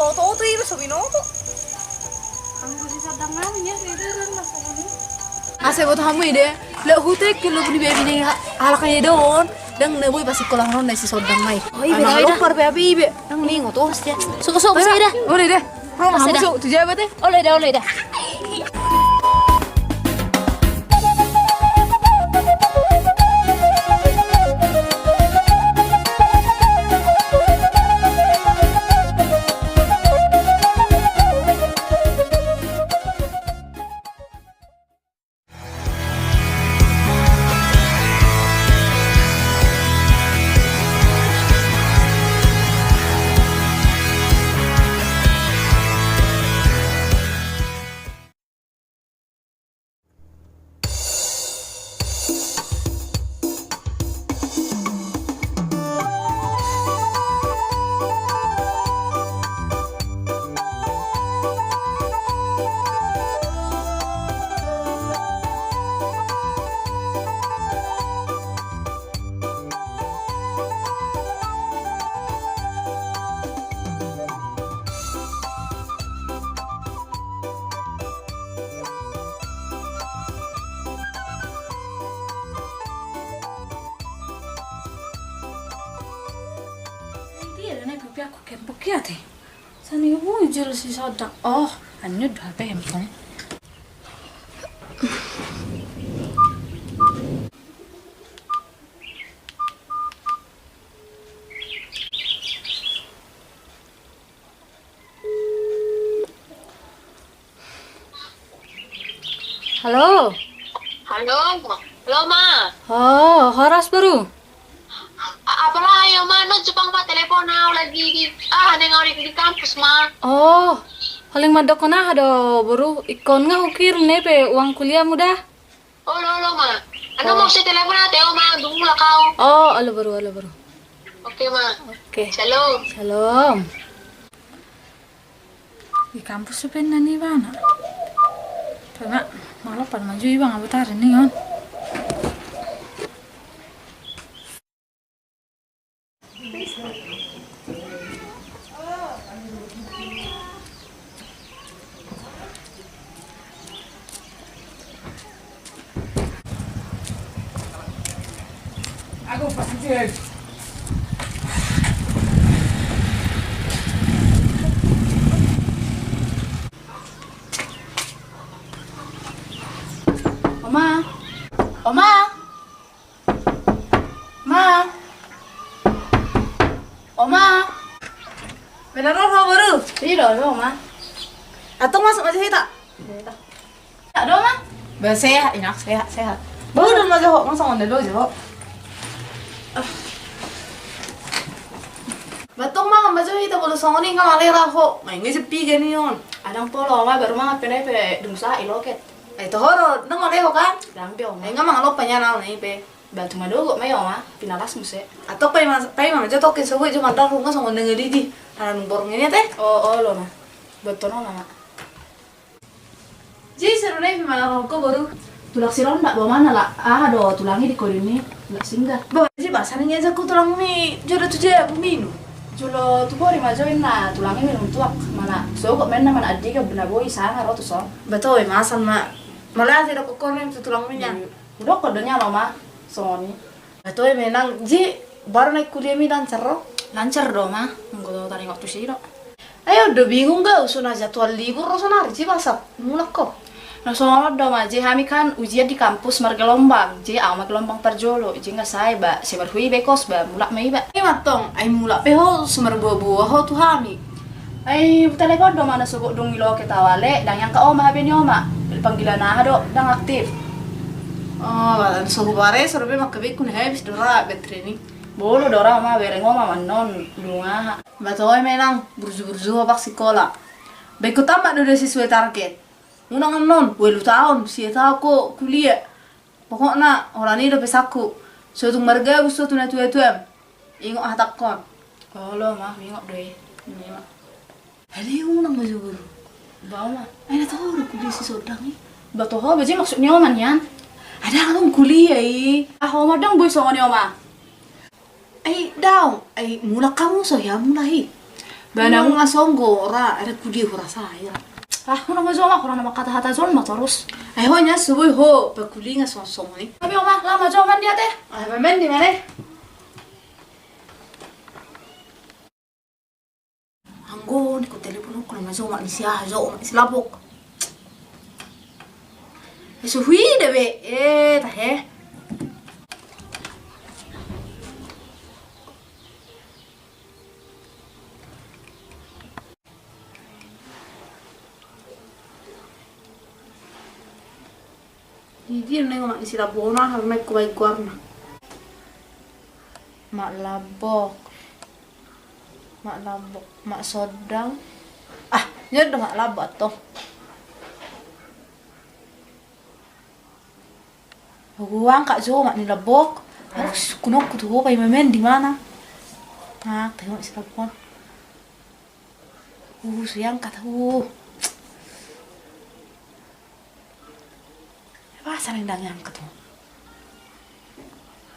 to iba sabi no to. Ang gusto sa dangan niya, dito rin masakali. Ase buat hamu ide. Le hute kilo beli baby ni halakay doon. Dang neboy pasti kolang ron na si sodang mai. Oh, ibe na ida. Par baby ibe. Ang lingo to siya. Suko sa ida. Boleh deh. Hamu masuk tu jabat eh. Oleh dah. Tapi aku kempok ya teh. Sani muncul si sodang. Oh, anu dah handphone. Halo. Halo ma. Oh, horas baru. Apalah ayo ma, no Jepang pa telepon na lagi di nengori di kampus ma. Oh, paling madok na ada baru ikon nga ukir nepe uang kuliah mudah. Oh lo ma. Ano mo si telepon na teo ma, dungu la kau. Oh, alo baru. Oke ma. Oke. Shalom. Shalom. Di kampus sepen nani bana. Karena malah pan maju ibang abatar ini kan. Aku pasti. Oma. Benar apa baru? Tidak, Oma. Atau masuk aja kita. Ada, Oma? Sehat, enak sehat. Baru dan aja kok, masa nggak dulu aja kok. Batong mah baca kita boleh songoni nggak malera kok. Nggak sepi gini yon. Adang polo, Oma baru mah penai pe dungsa iloket. Itu horor, nang malera kan? Dampi, Oma. Nggak mah ngalop penyanal nih pe. Batu madogo may Oma, pinalas mo siya. Atau pay mah aja tokin sewe cuma tahu nggak songong dengerin di. Ada numpor ini teh. Oh, lo na. Betul na. Jadi seru nih malah kok baru. Tulak si Ronda bawa mana lah? Do tulangnya di kode ini. Tulak singgah. Bawa sih bahasanya aja aku tulang mi jodoh tuh aja minum. Julo tu bori majoin na tulangnya minum tuak mana. So kok main naman adi ka benaboy sana ro tu so. Betul, masan mak. Malah tidak kokorin tuh tulang minyak. Udah kodenya lo mah. Songoni. Betul, menang. Ji baru naik kuliah mi lancar loh. Lancar dong mah. Enggak tahu tadi waktu sih dok. Ayo udah bingung gak usuna jadwal libur usuna hari masak mulak kok. Nah soalnya dong aja kami kan ujian di kampus margelombang. Jadi awak gelombang perjolo. Jadi nggak saya ba. Si berhui bekos ba mulak mai ba. Ini matong. Ay mulak peho semer buah-buah ho tuh hami. Ay telepon dong mana suku dong ilo kita wale. Dan yang ke oma habe ni oma. Panggilan nah dok. Dan aktif. Oh, badan suhu bare sorbe makabe kun habis dora betreni. Bolo dora oma bereng oma manon lunga. Batoy menang burju-burju apa sekolah. Beko tamat udah sesuai target. Unang non, welu tahun sih tahu kok kuliah. Pokoknya orang ini udah pesaku. Suatu marga suatu tuam. Ingok hatakon. Oh lo mah ingok deh. Ini mah. Hadi unang maju guru. Bawa mah. Ay tahu kuliah si sodang ni. Batoho baji maksudnya oman yan. Ada kan kuliah i. Oma dong boy songoni oma. Ay daw, ay mulak kamu so ya mulai. Bana nga songgo ora ada kudi ora saya. Ah, una nga zoma kurang nama kata-kata zoma terus. Ai ho nya subui ho ba kuli nga song ni. Tapi oma lama zoman dia teh. Ai ba men di mana? Anggo ni ko telepon ko na zoma ni siya zo ni labok. Eso hui de be ta he. Hindi na nga sila bona har may kuway guarna. Mak labok. Mak sodang. Ah, nyod mak labot to. Huwag kak zo mak ni labok. Harus kunok kutu pa imamen di mana? Ah, tayo sila pon. Sayang katahu. Apa saling dang yang ketemu?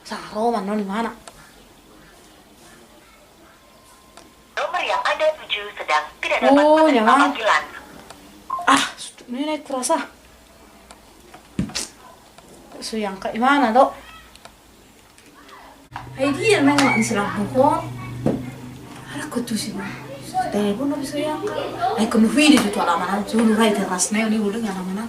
Saro mana di mana? Nomor yang Anda tuju sedang tidak dapat menerima nyaman. panggilan. Ah, ini naik kurasa. Sayang kak mana dok? Ay dia nang mak ni sila pon. Ada kutu sih mah. Telepon nabi sayang. Ay kunu video tu alaman tu lu rai teras na ni ulang alaman.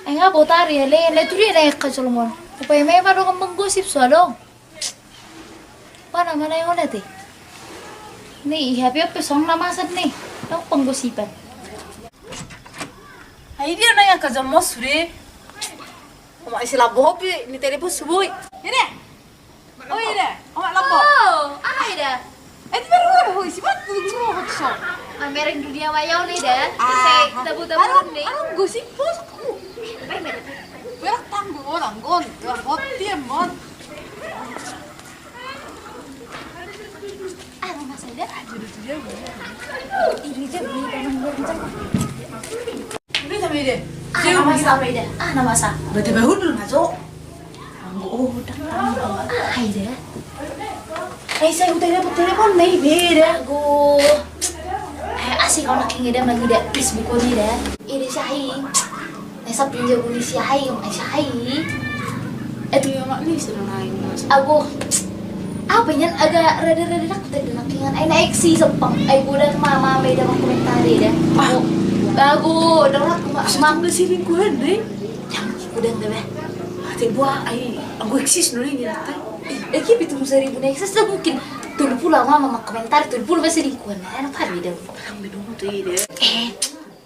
Ay nga po tari, le turi na ka sulmon. Upay may baru kang menggosip soalong. Paano man na yung ulit eh? Ni, happy up song namasan ni. Ang penggosipan. Ay dia nang yang kajamo suri. Mak sila bobi ni telepon subuh. Ini. Oh ini. Mak lapo. Oh, ay dah. Eh di baru ho isi bat tu ngro hot so. Ang mereng dunia mayaw ni dah. Kasi tabu-tabu ni. Ang gosip pos ko. Berak tanggo orang gon. Berak hot tiem mon. Ano masa dah? Ini je ni Ini sama ide. Ano masa dah? Ano masa? Berarti bahu dulu ngaco. Anggo udah. Ay dah. Ay saya telepon ni beda go. Ay asik kau nak ngida lagi dah Facebook ni dah. Ini syahi. Nasa pinjau ni syahi, ay syahi. Itu yang mak ni sudah naik mas. Ago. Apa yan agak rada-rada nak nakingan ay naik si sepang ay budak mama may dah komentari dah. Bago, dapat ko Semang na siling ko deh. yang udang dah. Ate buah ay anggo eksis no ni natay. Eh kipi tu 1,000 na extra mungkin. Tulpo lang mama komentar tulpo ba selingkuhan na ano pa dah. Ang binungo to ide.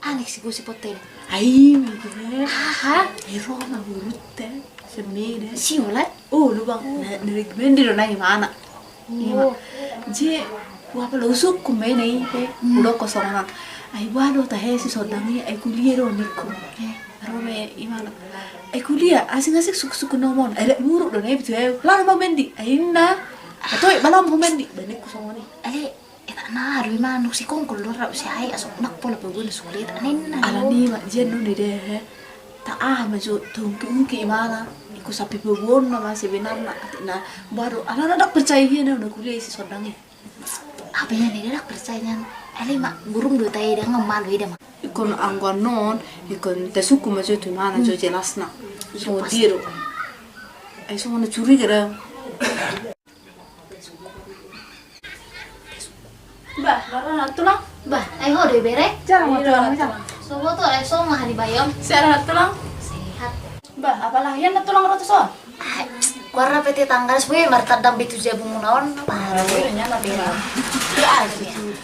Anek si gosip hotel. Ay, mire. Haha, Ero na burutte. Semire. si ulat. Oh, lu bang, nirigmendi do na imana. Oh. Je, buah pelusuk kumay na ipe. Ulo ko songan. Ay buah do tahe si sodangi ay kuliah do niku. Aro me imana. Ay kuliah asing-asing suku-suku nomon. Ay muruk do na ipe tuh. Lalo mau mendi. Ay na. Atoy malam mau mendi. Banik ko songan ni. Ale, eta na ru man si kong kulur ra si ay asok nak pola bagun sulit anin na. Ala ni mak jen no ni deh. Tak maju tungki imana. Iku sapi bebon na masih benar na baru anak-anak percaya na udah kuliah si sodangi. Apa yan ni dak percaya ale mak burung do tay dah ngamal we dah. Ikon angguan non, ikon tesuku maju tu mana jo jelas na. So diro. Ay so mana curi kira. Bah, baru nak tulang. Bah, ay ho de bere. Jarang mau tulang jarang. So to ay so mah di bayam. Sehat tulang. Sehat. Bah, apalah yan na tulang roto so. Warna PT tanggal sesuai martadang bitu jabung naon. Parah we nya na bela.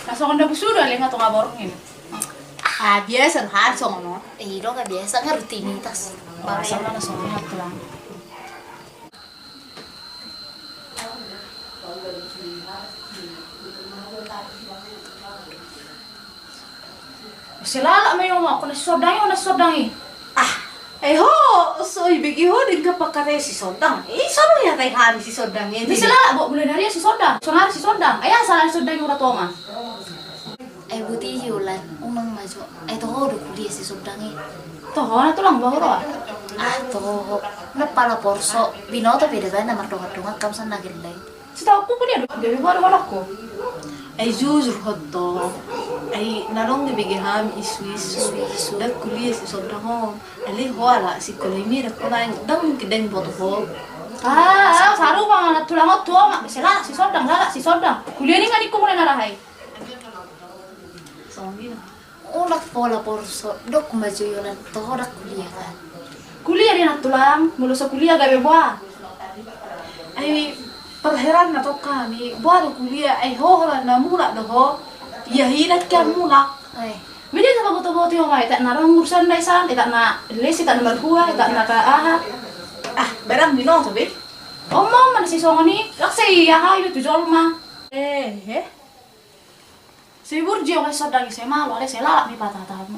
Langsung anda busudo ali nga tunga borongin. Ah, biasa har so no. Iro nga biasa nga rutinitas. Sama na so nga tulang. Silala may yung ako nasusodangi. Eh ho, so ibigi ho din ka pakare si Sodang. Eh, saan ya tay hari si Sodang yan? Di silala bo mulai dari si Sodang. Sonari si Sodang. Aya salah si Sodang yung ratonga. Ay buti yulan, unang majo. Ay to ho do kuliah si Subdangi. Toh na tulang bahuro. Atau ngepala porso binoto beda kan nomor dongak kam sana gilai. Setahu aku dia dari baru aku. Ay jujur hoto. Ay narong ni bigi ham isu. Dak kuliah si sobrang ho. Ali ho ala si kolimi dak kunaing dang kideng boto ho. Saru bang anak tulang tua mak bisa si sodang lala si sodang. Kuliah ni kan ikut mulai narahai. Soalnya Ulak pola porso dok maju yolan toh dak kuliah kan. Kuliah dia nak tulang, mulus kuliah gawe buah. ay perheran na to kami baru kuliah ay ho la na mula do ho. Ya hidat kan mula. Eh, Media tak boto-boto yung ay tak narang urusan dai san, tak na lesi tak na marhua, tak na ka aha. Ah, barang bino to be. Omong man si songoni, laksay ya hayo tu jol ma. Si burji yung sodang saya malu, ada saya lalak ni patah tamu.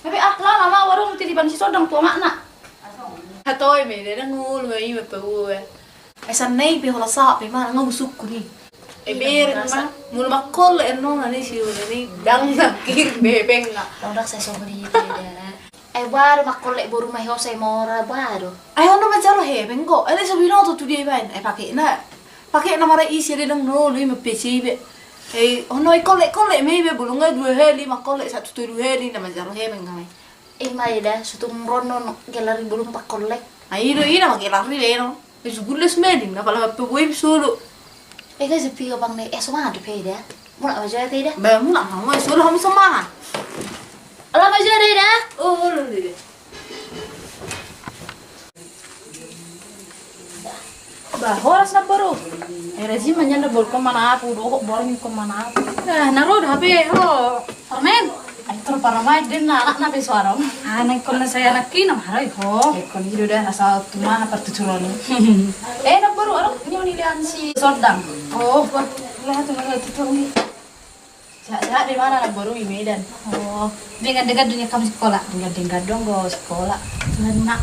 Tapi lama ma warung titipan si sodang tua makna. Hatoy me de ngul me i me pe. Ay sanay pe hola sa pe ma ngau sukku ni. Ay ber ma mul makol no na ni si ni dang nakir bebeng na. orang saya songoni beda. Baru makolek baru mai ho saya mora baru. Ay ono majalo he bengo. Ay sa bino to tudi ban. Ay pakai na mara isi de dang no lui me peci be. Ay ono ay kolek me be bulunga dua heli makolek satu tu dua heli na majalo he bengai. Mai dah sutung rono gelari belum pak kolek. Ay ina makelari le no. Ay sugules meding na pala pe web solo. Kan sepi ka bang ne semua ada peda. Mula aja teh dah. Ba mula mo solo ham semangat. Alam aja deh dah. Oh lo de. Bah, horas na baru. Rezi manyanda bol ko mana apu, do bol min ko mana apu. Nah, naro hape ho. Parmen. Ay tro paramay din na anak na beswarong. Nang kon na saya nakki na maray ho. Kon hido dah asal tuma na pertuturon. Na baru arok nyo ni dan si sodang. Oh, lah tu na tutong ni. Sa di mana na baru di Medan. Oh, dengan dunia kami sekolah. Dengan dong go sekolah. Nak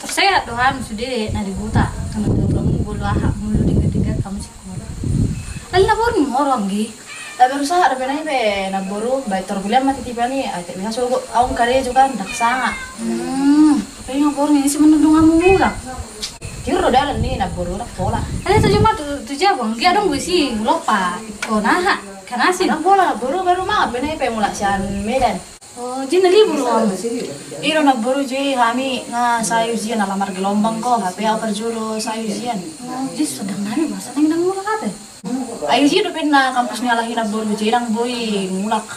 tersehat dohan sudah na di buta. Kana belum bulu aha mulu dengan kami sekolah. Lalu baru orang gi. Baru sa ada benai be na baru baik terguliah mati tipani. Ay tak biasa so aung kare juga ndak sanga. Tapi yang baru ini sih menundung amu mula. Kiro dalan ni na baru nak pola. Ada tu cuma tu jawang. Dia dong sih lupa. Konaha. Karena sih nak pola baru mah benai pe mula sian Medan. Oh, jin libur am. Iro na baru je kami nga sayu jian alamar gelombang ko HP apa juro sayu jian. Jis sedang nani masa nang mula kate. Ayu jian do na kampus ni alahi na baru je nang boy mulak.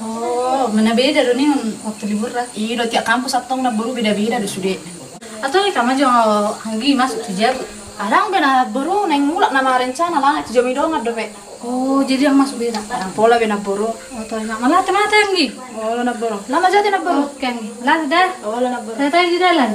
Oh, mana beda do ni waktu libur lah. Iro tiap kampus atong na baru beda-beda do sude. Atau kama jo hanggi masuk tujab. Adang bena baru nang mulak nama rencana lah tujab idong ado pe. Oh, jadi yang masuk beda. Yang pola bena boro. Atau yang malah teman tanggi. Oh, na boro. Lama jadi na boro. Kan. Lah dah. Oh, na boro. Tata di dalam.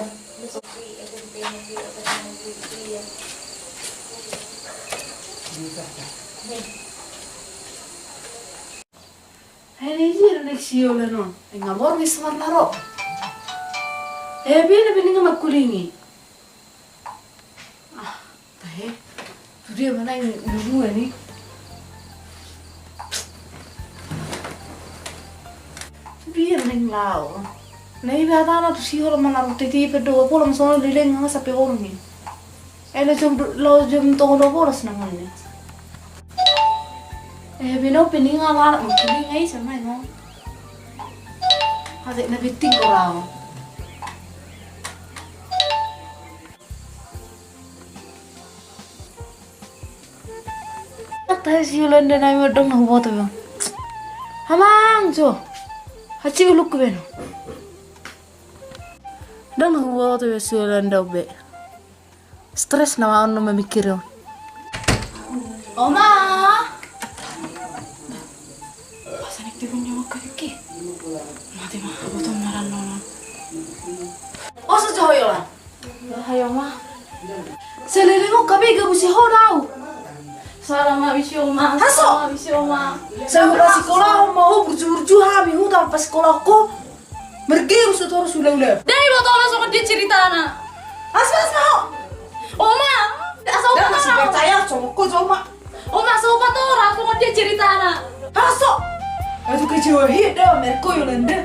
Hari ini nak siul non. Ngamor ni semar laro. Bini ngamak kulingi. Tahe. Tu dia mana yang dulu ni? Biar neng lau. Nei bata na tu sihor mana rute ti pedo pola masono lileng nga sa peor ni. Jom to lo boras na ngone. Bino peninga la kuling ai sama no. Hade na biting orao. Tahu siulan dan ay modong na hubo to bang. Hamang jo. Hachi uluk ko beno. Dang na hubo to siulan daw be. Stress na maon no mamikiro. Oma. Pasanik ti punya makaki. Mati mah botong naran no. O sa joyo la. Hayo ma. Selilingo kabi gabusi hodau. Salam abisyo ma. Haso. Abisyo ma. Saya udah sekolah mau burju-burju habi udah pas sekolah ko. Mergi usut harus ulah-ulah. Dai botol langsung dia cerita na. Asal mau. Oma, asal Dah apa masih percaya cowokku cuma. Oma asal apa tuh langsung dia cerita na. Haso. Aduh kecewa hit dah merko yolanda.